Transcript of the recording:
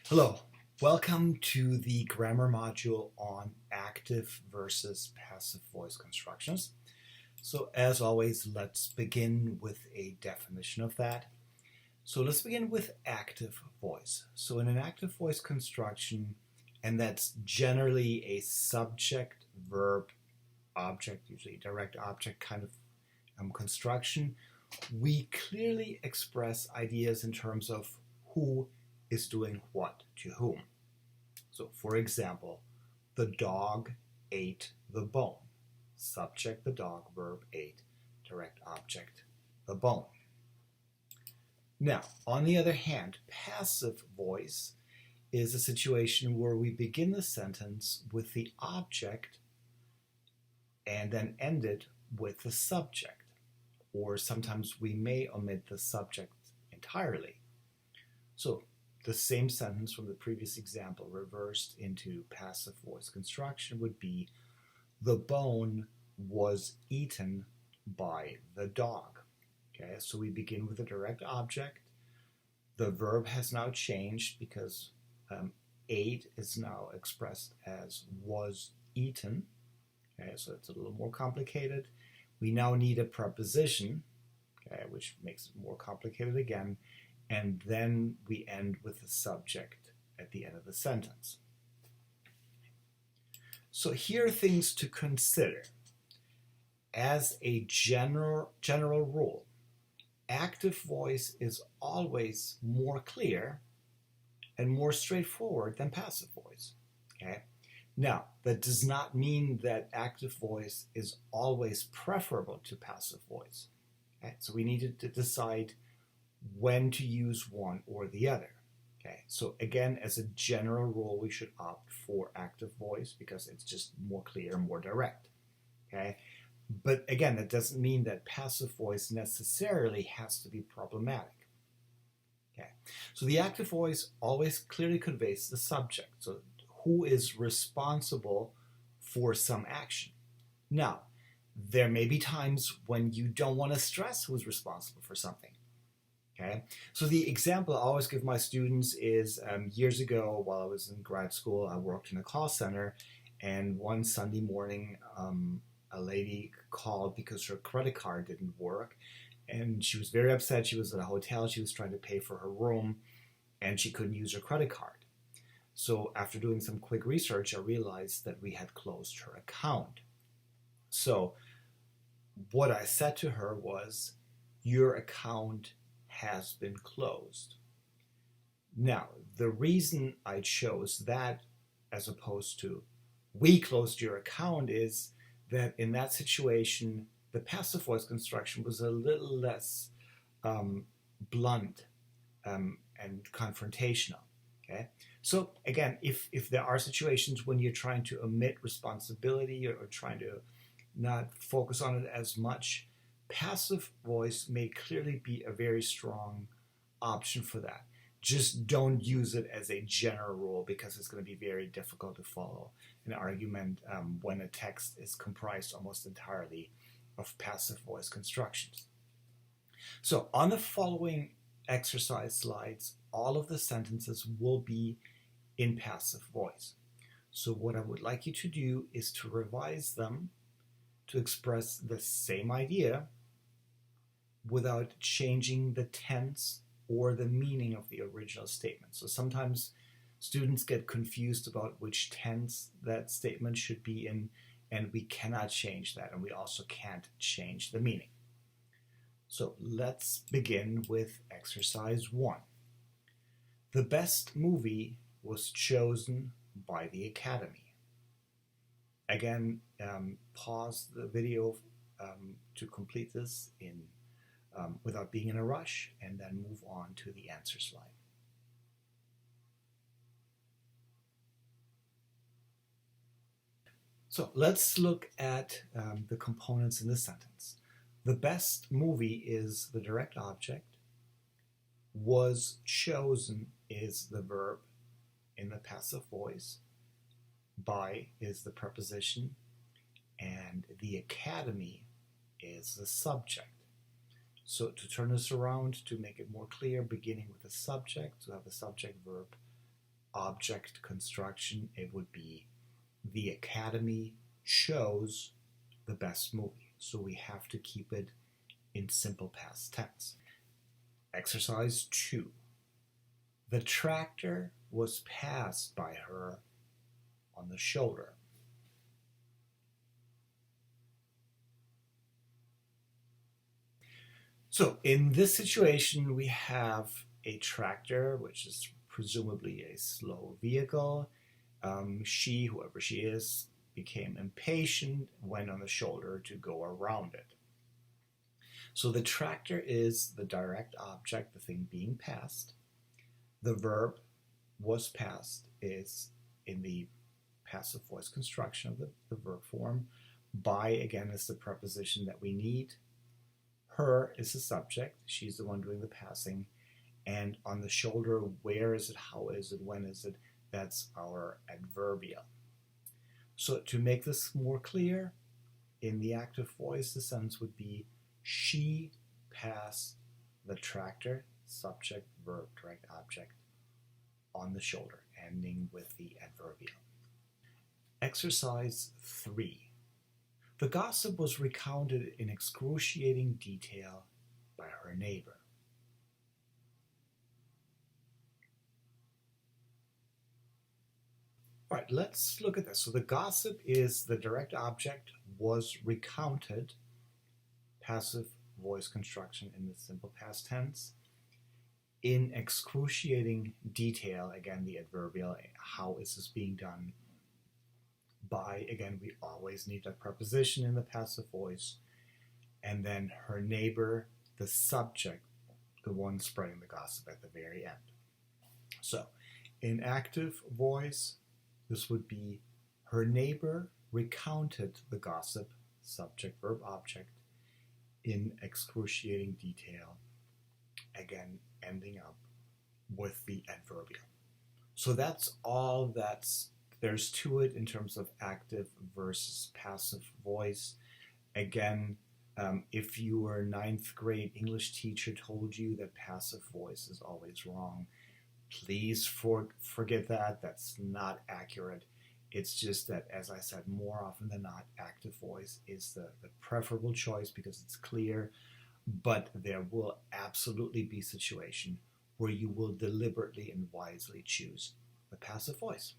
Hello, welcome to the grammar module on active versus passive voice constructions. So as always, let's begin with a definition of that. So let's begin with active voice. So in an active voice construction, and that's generally a subject, verb, object, usually direct object kind of construction, we clearly express ideas in terms of who is doing what to whom. So, for example, the dog ate the bone. Subject, the dog, verb, ate, direct object, the bone. Now, on the other hand, passive voice is a situation where we begin the sentence with the object and then end it with the subject. Or sometimes we may omit the subject entirely. So, the same sentence from the previous example reversed into passive voice construction would be the bone was eaten by the dog. Okay, so we begin with a direct object. The verb has now changed because ate is now expressed as was eaten. Okay, so it's a little more complicated. We now need a preposition, okay, which makes it more complicated again. And then we end with the subject at the end of the sentence. So here are things to consider. As a general rule, active voice is always more clear and more straightforward than passive voice. Okay? Now, that does not mean that active voice is always preferable to passive voice. Okay? So we need to decide when to use one or the other. Okay, so again, as a general rule, we should opt for active voice because it's just more clear, more direct. Okay, but again, that doesn't mean that passive voice necessarily has to be problematic. Okay, so the active voice always clearly conveys the subject. So who is responsible for some action? Now, there may be times when you don't want to stress who's responsible for something. Okay, so the example I always give my students is years ago while I was in grad school, I worked in a call center, and one Sunday morning, a lady called because her credit card didn't work, and she was very upset. She was at a hotel, she was trying to pay for her room, and she couldn't use her credit card. So after doing some quick research, I realized that we had closed her account. So what I said to her was, your account has been closed. Now, the reason I chose that as opposed to we closed your account is that in that situation, the passive voice construction was a little less blunt and confrontational. Okay, so again, if there are situations when you're trying to omit responsibility or trying to not focus on it as much, passive voice may clearly be a very strong option for that. Just don't use it as a general rule because it's going to be very difficult to follow an argument when a text is comprised almost entirely of passive voice constructions. So on the following exercise slides, all of the sentences will be in passive voice. So what I would like you to do is to revise them to express the same idea without changing the tense or the meaning of the original statement. So sometimes students get confused about which tense that statement should be in, and we cannot change that, and we also can't change the meaning. So let's begin with exercise 1. The best movie was chosen by the Academy. Again, pause the video to complete this without being in a rush, and then move on to the answer slide. So let's look at the components in the sentence. The best movie is the direct object. Was chosen is the verb in the passive voice. By is the preposition, and the Academy is the subject. So to turn this around, to make it more clear, beginning with the subject, to have the subject verb object construction, it would be the Academy chose the best movie. So we have to keep it in simple past tense. Exercise 2. The tractor was passed by her on the shoulder. So in this situation, we have a tractor, which is presumably a slow vehicle. She, whoever she is, became impatient, went on the shoulder to go around it. So the tractor is the direct object, the thing being passed. The verb was passed is in the passive voice construction of the verb form. By, again, is the preposition that we need. Her is the subject. She's the one doing the passing. And on the shoulder, where is it, how is it, when is it? That's our adverbial. So to make this more clear, in the active voice, the sentence would be, she passed the tractor, subject, verb, direct object, on the shoulder, ending with the adverbial. Exercise 3. The gossip was recounted in excruciating detail by her neighbor. All right, let's look at this. So the gossip is the direct object, was recounted, passive voice construction in the simple past tense. In excruciating detail, again, the adverbial, how is this being done? By, again, we always need a preposition in the passive voice. And then her neighbor, the subject, the one spreading the gossip at the very end. So in active voice, this would be, her neighbor recounted the gossip, subject, verb, object, in excruciating detail, again, ending up with the adverbial. So that's all there's to it in terms of active versus passive voice. Again, if your 9th grade English teacher told you that passive voice is always wrong, please forget that. That's not accurate. It's just that, as I said, more often than not, active voice is the preferable choice because it's clear, but there will absolutely be a situation where you will deliberately and wisely choose the passive voice.